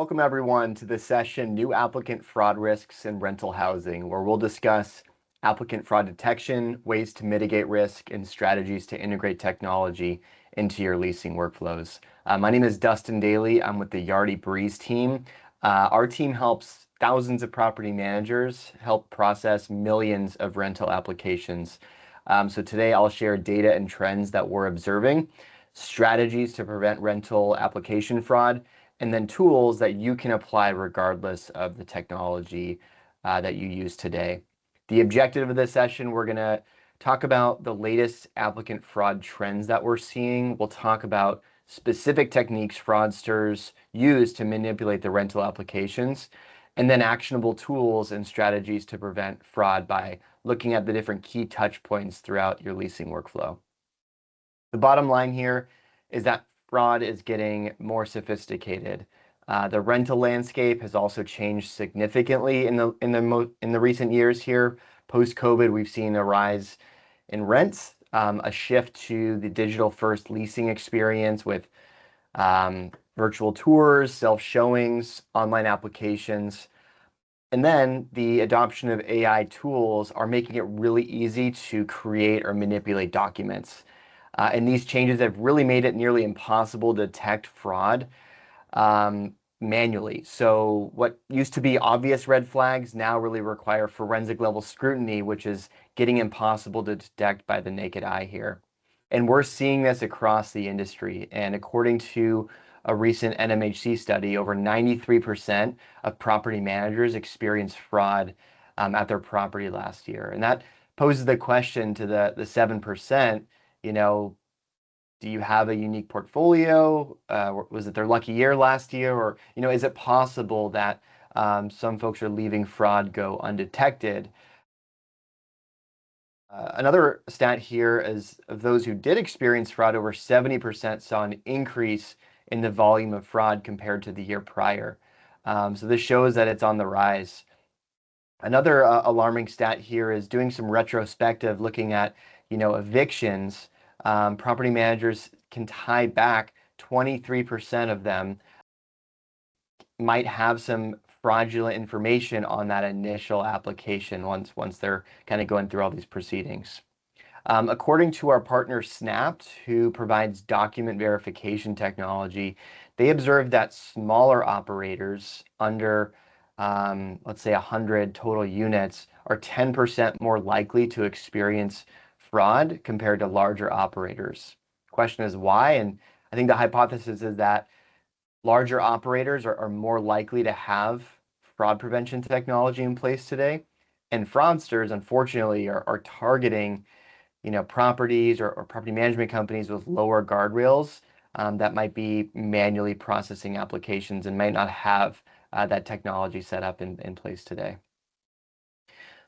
Welcome everyone to the session, New Applicant Fraud Risks in Rental Housing, where we'll discuss applicant fraud detection, ways to mitigate risk, and strategies to integrate technology into your leasing workflows. My name is Dustin Daly. I'm with the Yardi Breeze team. Our team helps thousands of property managers help process millions of rental applications. So today I'll share data and trends that we're observing, strategies to prevent rental application fraud, and then tools that you can apply regardless of the technology that you use today. The objective of this session, we're going to talk about the latest applicant fraud trends that we're seeing. We'll talk about specific techniques fraudsters use to manipulate the rental applications, and then actionable tools and strategies to prevent fraud by looking at the different key touch points throughout your leasing workflow. The bottom line here is that fraud is getting more sophisticated. The rental landscape has also changed significantly in the recent years here. Post-COVID, we've seen a rise in rents, a shift to the digital-first leasing experience with virtual tours, self-showings, online applications. And then the adoption of AI tools are making it really easy to create or manipulate documents. And these changes have really made it nearly impossible to detect fraud manually. So what used to be obvious red flags now really require forensic level scrutiny, which is getting impossible to detect by the naked eye here. And we're seeing this across the industry. And according to a recent NMHC study, over 93% of property managers experienced fraud at their property last year. And that poses the question to the 7%, do you have a unique portfolio? Was it their lucky year last year? Or, is it possible that some folks are leaving fraud go undetected? Another stat here is of those who did experience fraud, over 70% saw an increase in the volume of fraud compared to the year prior. So this shows that it's on the rise. Another alarming stat here is doing some retrospective looking at, evictions. Property managers can tie back 23% of them might have some fraudulent information on that initial application once they're kind of going through all these proceedings. According to our partner Snapped, who provides document verification technology, they observed that smaller operators under, let's say 100 total units are 10% more likely to experience fraud compared to larger operators. Question is why? And I think the hypothesis is that larger operators are more likely to have fraud prevention technology in place today. And fraudsters, unfortunately, are targeting, properties or property management companies with lower guardrails that might be manually processing applications and might not have that technology set up in place today.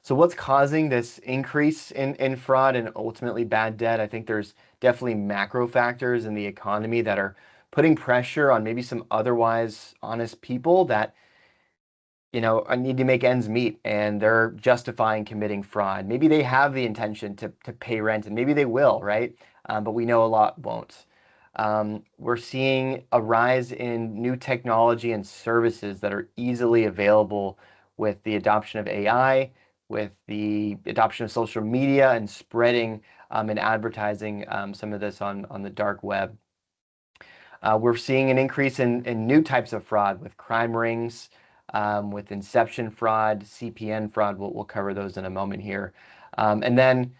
So what's causing this increase in fraud and ultimately bad debt? I think there's definitely macro factors in the economy that are putting pressure on maybe some otherwise honest people that, need to make ends meet and they're justifying committing fraud. Maybe they have the intention to pay rent and maybe they will, right? But we know a lot won't. We're seeing a rise in new technology and services that are easily available with the adoption of AI, with the adoption of social media and spreading and advertising some of this on the dark web. We're seeing an increase in new types of fraud with crime rings, with inception fraud, CPN fraud. We'll cover those in a moment here. And then,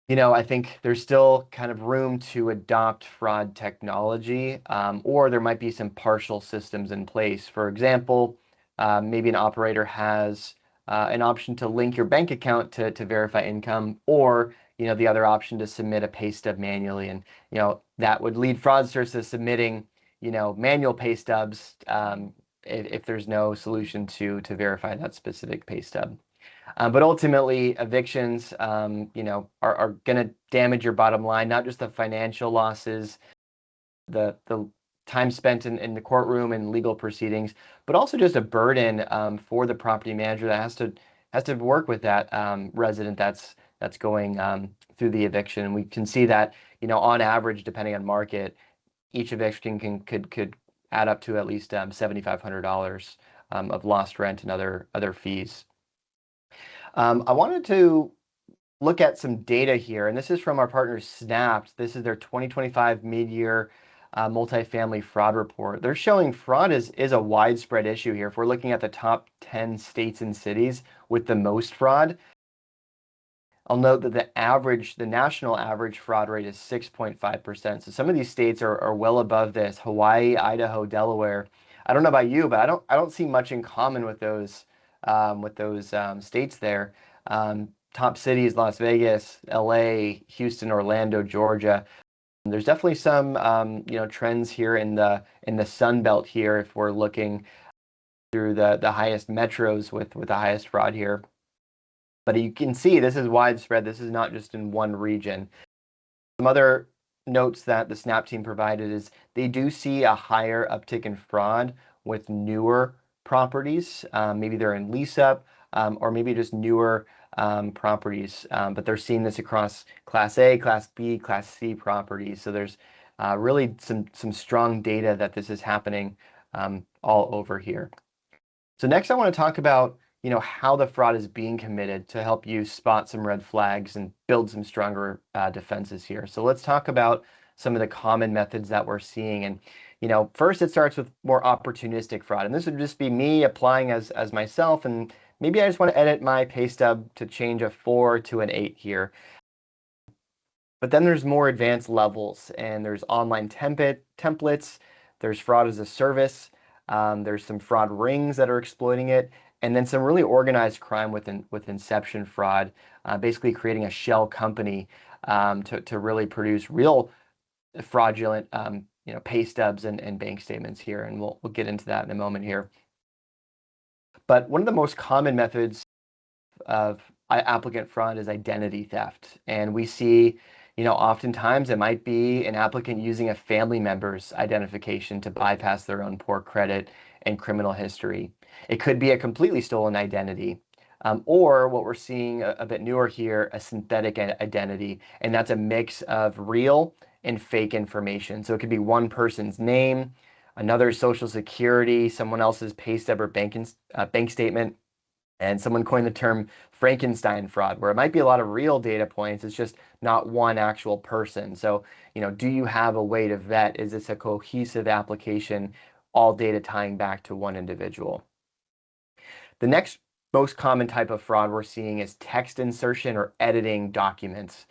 I think there's still kind of room to adopt fraud technology, or there might be some partial systems in place. For example, maybe an operator has an option to link your bank account to verify income, or the other option to submit a pay stub manually, and that would lead fraudsters to submitting manual pay stubs if there's no solution to verify that specific pay stub. But ultimately, evictions are going to damage your bottom line, not just the financial losses, the time spent in the courtroom and legal proceedings, but also just a burden for the property manager that has to work with that resident that's going through the eviction. And we can see that on average, depending on market, each eviction could add up to at least $7,500 of lost rent and other fees. I wanted to look at some data here, and this is from our partner Snapped. This is their 2025 mid-year multifamily fraud report. They're showing fraud is a widespread issue here. If we're looking at the top 10 states and cities with the most fraud, I'll note that the national average fraud rate is 6.5%. So some of these states are well above this. Hawaii, Idaho, Delaware. I don't know about you, but I don't see much in common with those states there. Top cities: Las Vegas, LA, Houston, Orlando, Georgia. There's definitely some trends here in the Sun Belt here if we're looking through the highest metros with the highest fraud here. But you can see this is widespread. This is not just in one region. Some other notes that the Snap team provided is they do see a higher uptick in fraud with newer properties. Maybe they're in lease up or maybe just newer properties. But they're seeing this across Class A, Class B, Class C properties. So there's really some strong data that this is happening all over here. So next I want to talk about how the fraud is being committed to help you spot some red flags and build some stronger defenses here. So let's talk about some of the common methods that we're seeing. And first it starts with more opportunistic fraud, and this would just be me applying as myself, and maybe I just want to edit my pay stub to change a 4 to an 8 here. But then there's more advanced levels, and there's online templates, there's fraud as a service, there's some fraud rings that are exploiting it, and then some really organized crime with inception fraud, basically creating a shell company to really produce real fraudulent pay stubs and bank statements here, and we'll get into that in a moment here. But one of the most common methods of applicant fraud is identity theft, and we see oftentimes it might be an applicant using a family member's identification to bypass their own poor credit and criminal history. It could be a completely stolen identity, or what we're seeing a bit newer here, a synthetic identity, and that's a mix of real and fake information. So it could be one person's name, another social security, someone else's pay stub or bank statement. And someone coined the term Frankenstein fraud, where it might be a lot of real data points. It's just not one actual person. So, do you have a way to vet? Is this a cohesive application, all data tying back to one individual? The next most common type of fraud we're seeing is text insertion or editing documents.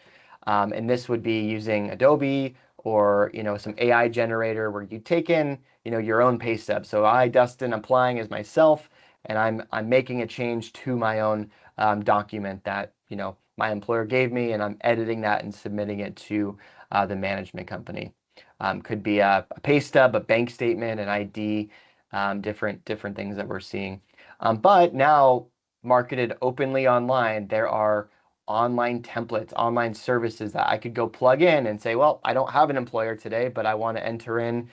And this would be using Adobe or some AI generator where you take in your own pay stub. So Dustin, applying as myself, and I'm making a change to my own document that my employer gave me, and I'm editing that and submitting it to the management company. Could be a pay stub, a bank statement, an ID, different things that we're seeing. But now marketed openly online, there are online templates, online services that I could go plug in and say, well, I don't have an employer today, but I want to enter in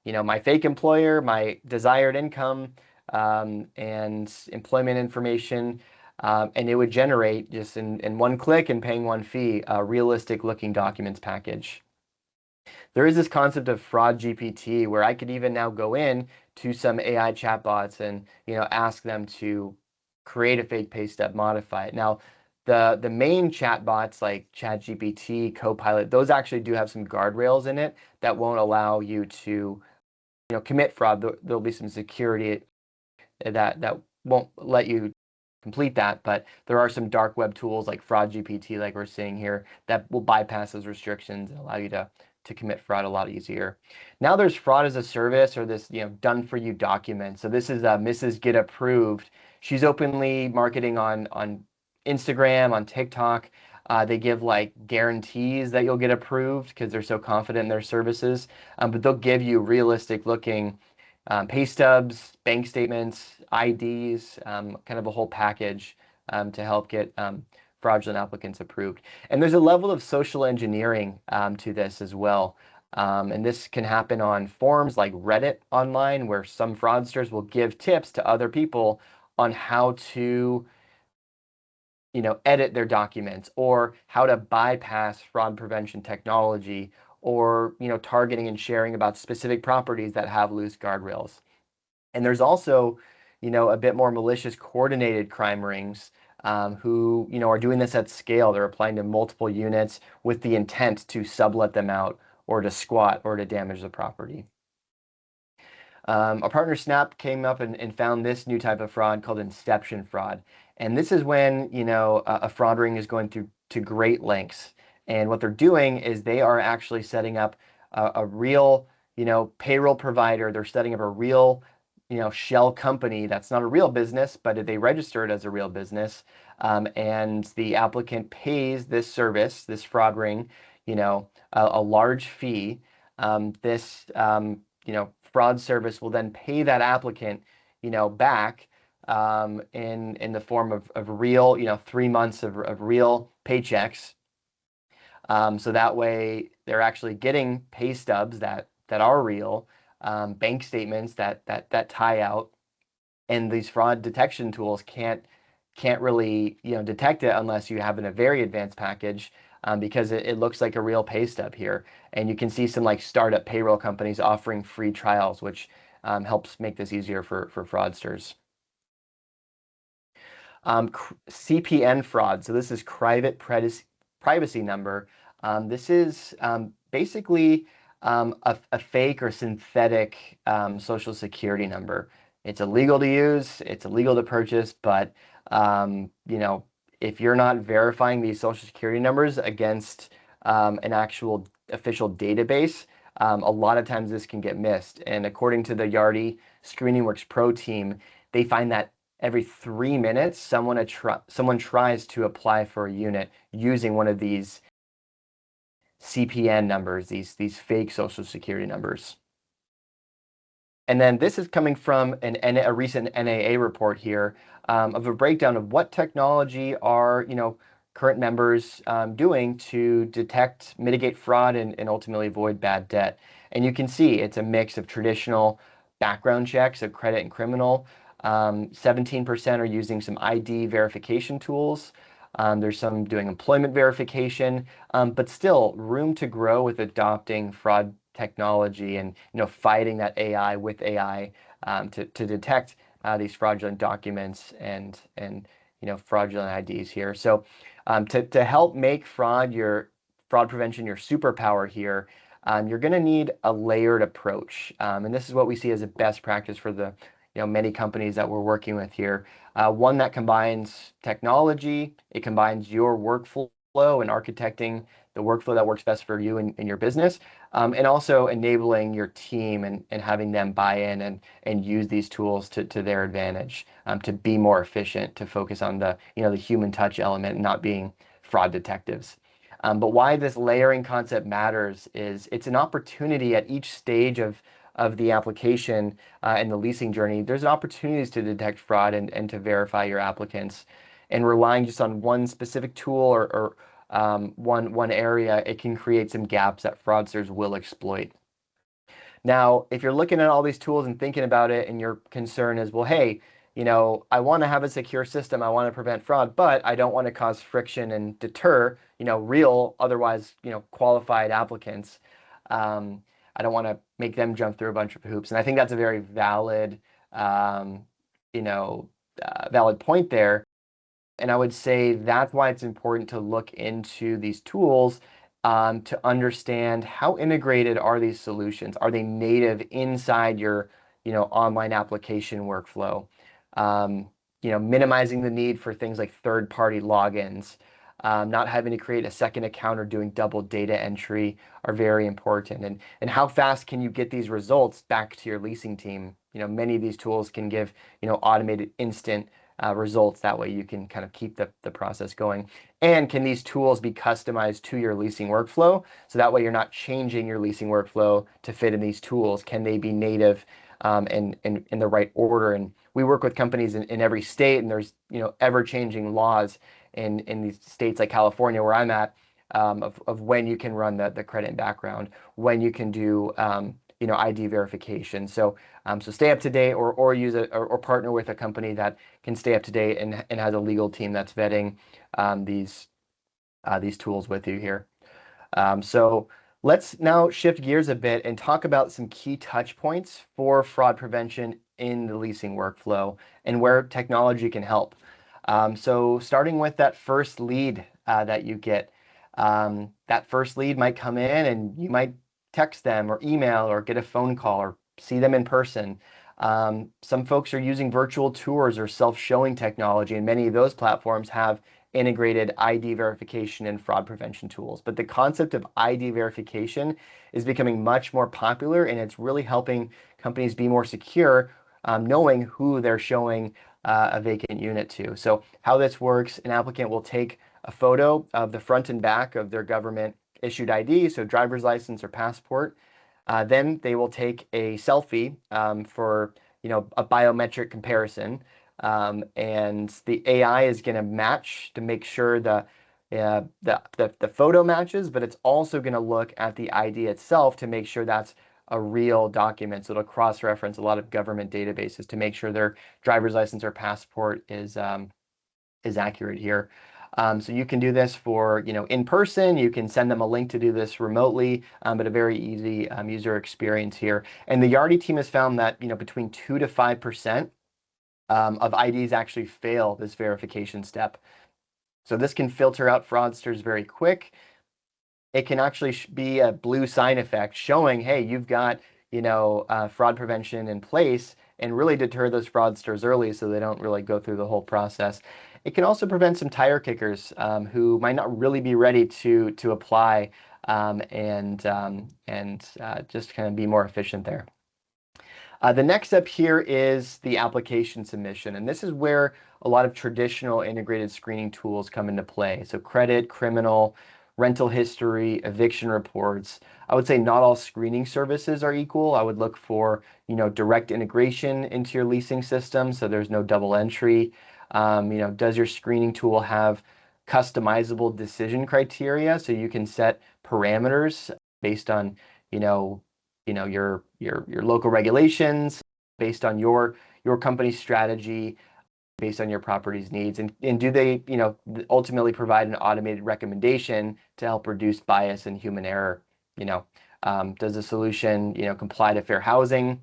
my fake employer, my desired income, and employment information, and it would generate just in one click and paying one fee a realistic looking documents package. There is this concept of fraud GPT where I could even now go in to some AI chatbots and ask them to create a fake pay stub, modify it. Now, the main chatbots like ChatGPT, Copilot, those actually do have some guardrails in it that won't allow you to commit fraud. There'll be some security that won't let you complete that, but there are some dark web tools like Fraud GPT, like we're seeing here, that will bypass those restrictions and allow you to commit fraud a lot easier. Now there's fraud as a service, or this done for you document. So this is Mrs. Get Approved. She's openly marketing on Instagram, on TikTok. They give like guarantees that you'll get approved because they're so confident in their services, but they'll give you realistic looking pay stubs, bank statements, IDs, kind of a whole package to help get fraudulent applicants approved. And there's a level of social engineering to this as well. And this can happen on forums like Reddit online, where some fraudsters will give tips to other people on how to edit their documents, or how to bypass fraud prevention technology, or targeting and sharing about specific properties that have loose guardrails. And there's also a bit more malicious coordinated crime rings who are doing this at scale. They're applying to multiple units with the intent to sublet them out or to squat or to damage the property. Our partner Snap came up and found this new type of fraud called inception fraud. And this is when, a fraud ring is going through to great lengths. And what they're doing is they are actually setting up a real, payroll provider. They're setting up a real, shell company that's not a real business, but they registered as a real business. And the applicant pays this service, this fraud ring, a large fee. This fraud service will then pay that applicant, back in the form of real, 3 months of real paychecks. So that way they're actually getting pay stubs that are real, bank statements that tie out, and these fraud detection tools can't really detect it unless you have a very advanced package, because it looks like a real pay stub here. And you can see some like startup payroll companies offering free trials, which helps make this easier for fraudsters. CPN fraud. So this is privacy number. This is basically a fake or synthetic social security number. It's illegal to use, it's illegal to purchase, but if you're not verifying these social security numbers against an actual official database, a lot of times this can get missed. And according to the Yardi Screening Works Pro team, they find that every 3 minutes, someone tries to apply for a unit using one of these CPN numbers, these fake social security numbers. And then this is coming from a recent NAA report here of a breakdown of what technology are current members doing to detect, mitigate fraud, and ultimately avoid bad debt. And you can see it's a mix of traditional background checks of credit and criminal. 17% are using some ID verification tools. There's some doing employment verification, but still room to grow with adopting fraud technology and fighting that AI with AI to detect these fraudulent documents and fraudulent IDs here. So to help make fraud prevention your superpower here, you're going to need a layered approach, and this is what we see as a best practice for the many companies that we're working with here. One that combines technology, it combines your workflow and architecting the workflow that works best for you and your business, and also enabling your team and having them buy in and use these tools to their advantage, to be more efficient, to focus on the the human touch element and not being fraud detectives. But why this layering concept matters is it's an opportunity at each stage of the application and the leasing journey. There's opportunities to detect fraud and to verify your applicants. And relying just on one specific tool or one area, it can create some gaps that fraudsters will exploit. Now, if you're looking at all these tools and thinking about it, and your concern is, well, hey, I want to have a secure system, I want to prevent fraud, but I don't want to cause friction and deter, real, otherwise, qualified applicants. I don't want to make them jump through a bunch of hoops. And I think that's a very valid, valid point there. And I would say that's why it's important to look into these tools to understand how integrated are these solutions. Are they native inside your online application workflow? Minimizing the need for things like third-party logins, not having to create a second account or doing double data entry are very important. And how fast can you get these results back to your leasing team? Many of these tools can give automated instant results. That way you can kind of keep the process going. And can these tools be customized to your leasing workflow? So that way you're not changing your leasing workflow to fit in these tools. Can they be native and in the right order? And we work with companies in every state, and there's ever-changing laws in these states like California, where I'm at, of when you can run the credit and background, when you can do ID verification. So so stay up to date, or use or partner with a company that can stay up to date and has a legal team that's vetting these tools with you here. So Let's now shift gears a bit and talk about some key touch points for fraud prevention in the leasing workflow and where technology can help. So starting with that first lead that you get, that first lead might come in and you might text them or email or get a phone call or see them in person. Some folks are using virtual tours or self-showing technology, and many of those platforms have integrated ID verification and fraud prevention tools. But the concept of ID verification is becoming much more popular, and it's really helping companies be more secure, knowing who they're showing a vacant unit to. So how this works, an applicant will take a photo of the front and back of their government issued ID, so driver's license or passport. Then they will take a selfie for a biometric comparison, and the AI is going to match to make sure the photo matches, but it's also going to look at the ID itself to make sure that's a real document. So it'll cross-reference a lot of government databases to make sure their driver's license or passport is accurate here. So you can do this for, in person. You can send them a link to do this remotely, but a very easy user experience here. And the Yardi team has found that, between 2 to 5% of IDs actually fail this verification step. So this can filter out fraudsters very quick. It can actually be a blue sign effect showing, hey, you've got, fraud prevention in place, and really deter those fraudsters early so they don't really go through the whole process. It can also prevent some tire kickers who might not really be ready to apply and just kind of be more efficient there. The next step here is the application submission, and this is where a lot of traditional integrated screening tools come into play. So credit, criminal, rental history, eviction reports. I would say not all screening services are equal. I would look for, direct integration into your leasing system so there's no double entry. Does your screening tool have customizable decision criteria so you can set parameters based on, your local regulations, based on your company's strategy, based on your property's needs, and do they, ultimately provide an automated recommendation to help reduce bias and human error? Does the solution, comply to fair housing?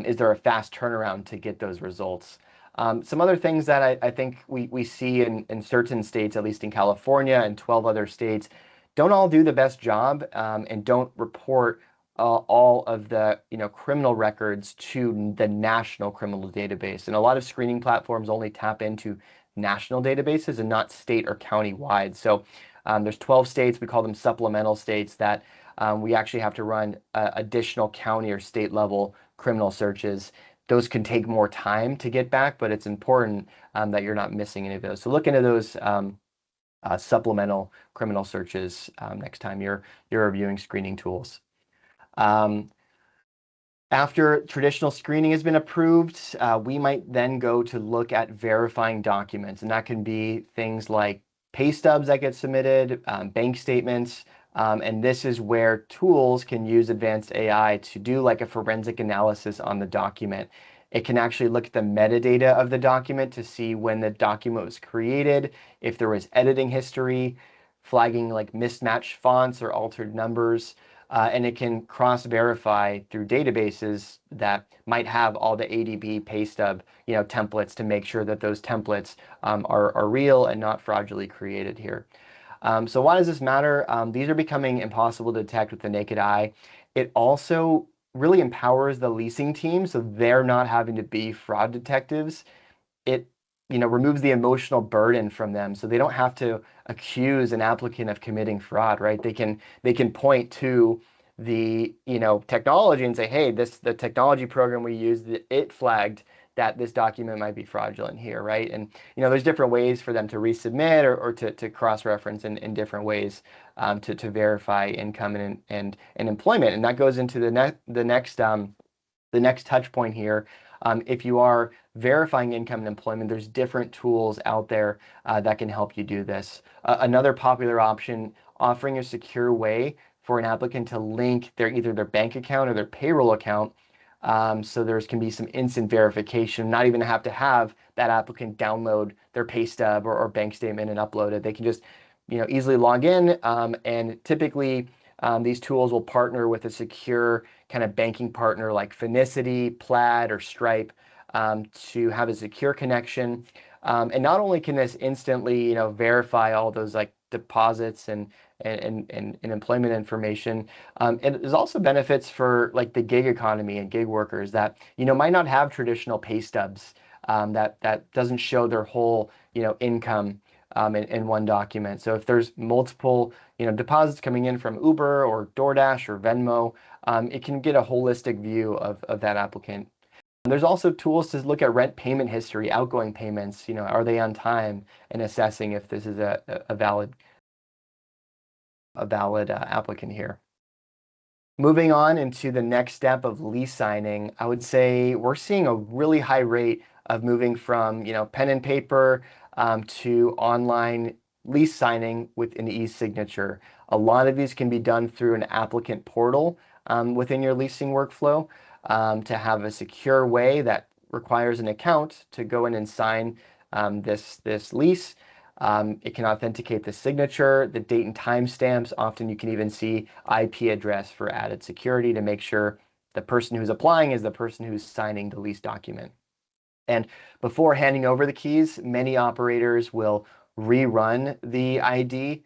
Is there a fast turnaround to get those results? Some other things that I think we see in certain states, at least in California and 12 other states, don't all do the best job and don't report all of the criminal records to the national criminal database. And a lot of screening platforms only tap into national databases and not state or county wide. So there's 12 states, we call them supplemental states, that we actually have to run additional county or state level criminal searches. Those can take more time to get back, but it's important that you're not missing any of those. So look into those supplemental criminal searches next time you're reviewing screening tools. After traditional screening has been approved, we might then go to look at verifying documents, and that can be things like pay stubs that get submitted, bank statements, and this is where tools can use advanced AI to do like a forensic analysis on the document. It can actually look at the metadata of the document to see when the document was created, if there was editing history, flagging like mismatched fonts or altered numbers. And it can cross-verify through databases that might have all the ADB pay stub, templates to make sure that those templates are real and not fraudulently created here. So why does this matter? These are becoming impossible to detect with the naked eye. It also really empowers the leasing team, so they're not having to be fraud detectives. It removes the emotional burden from them, so they don't have to accuse an applicant of committing fraud, right? They can point to the technology and say, hey, the technology program we used, it flagged that this document might be fraudulent here, right? And there's different ways for them to resubmit or to cross-reference in different ways to verify income and employment, and that goes into the next touch point here. If you are verifying income and employment, there's different tools out there that can help you do this. Another popular option, offering a secure way for an applicant to link either their bank account or their payroll account. So there can be some instant verification, not even have to have that applicant download their pay stub or bank statement and upload it. They can just easily log in, and typically These tools will partner with a secure kind of banking partner like Finicity, Plaid, or Stripe to have a secure connection. And not only can this instantly, verify all those like deposits and employment information, it is also benefits for like the gig economy and gig workers that, might not have traditional pay stubs, that doesn't show their whole, income in one document. So if there's multiple, deposits coming in from Uber or DoorDash or Venmo, it can get a holistic view of that applicant. There's also tools to look at rent payment history, outgoing payments, are they on time, and assessing if this is a valid applicant here. Moving on into the next step of lease signing, I would say we're seeing a really high rate of moving from, pen and paper to online lease signing with an e-signature. A lot of these can be done through an applicant portal within your leasing workflow to have a secure way that requires an account to go in and sign this lease. It can authenticate the signature, the date and time stamps. Often you can even see IP address for added security to make sure the person who's applying is the person who's signing the lease document. And before handing over the keys, many operators will rerun the ID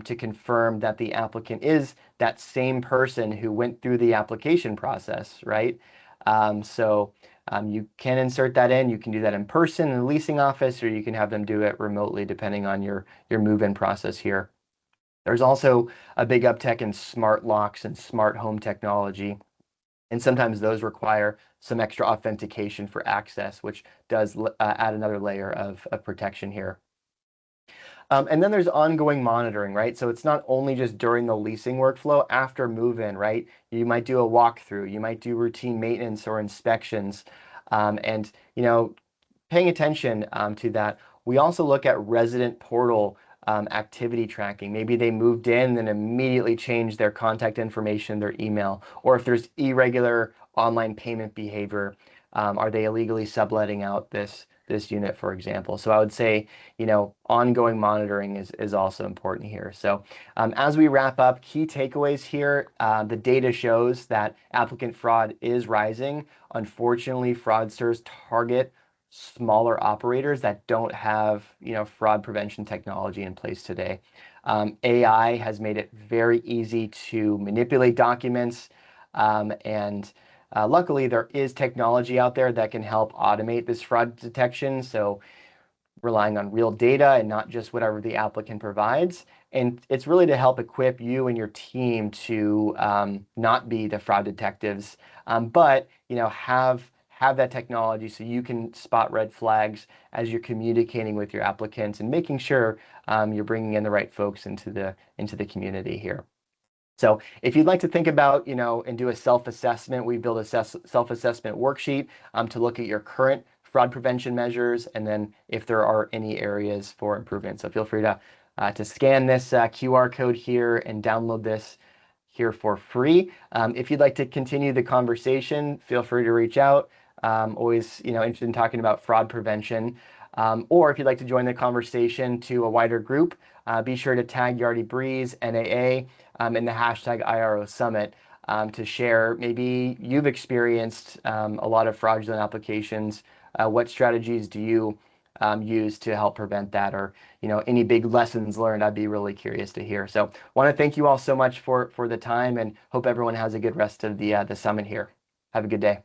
to confirm that the applicant is that same person who went through the application process, right? You can insert that in. You can do that in person in the leasing office, or you can have them do it remotely depending on your move-in process here. There's also a big uptick in smart locks and smart home technology. And sometimes those require some extra authentication for access, which does add another layer of protection here. And then there's ongoing monitoring, right? So it's not only just during the leasing workflow, after move-in, right? You might do a walkthrough, you might do routine maintenance or inspections, and paying attention to that. We also look at resident portal activity tracking. Maybe they moved in and immediately changed their contact information, their email, or if there's irregular online payment behavior, are they illegally subletting out this unit, for example? So I would say, ongoing monitoring is also important here. So as we wrap up, key takeaways here, the data shows that applicant fraud is rising. Unfortunately, fraudsters target smaller operators that don't have, fraud prevention technology in place today. AI has made it very easy to manipulate documents, and luckily there is technology out there that can help automate this fraud detection. So relying on real data and not just whatever the applicant provides. And it's really to help equip you and your team to not be the fraud detectives, but have that technology so you can spot red flags as you're communicating with your applicants and making sure you're bringing in the right folks into the community here. So if you'd like to think about, and do a self-assessment, we build a self-assessment worksheet to look at your current fraud prevention measures, and then if there are any areas for improvement. So feel free to scan this QR code here and download this here for free. If you'd like to continue the conversation, feel free to reach out. Always, interested in talking about fraud prevention. Or if you'd like to join the conversation to a wider group, be sure to tag Yardi Breeze, NAA, in the hashtag IRO Summit to share. Maybe you've experienced a lot of fraudulent applications. What strategies do you use to help prevent that, or any big lessons learned? I'd be really curious to hear. So want to thank you all so much for the time, and hope everyone has a good rest of the summit here. Have a good day.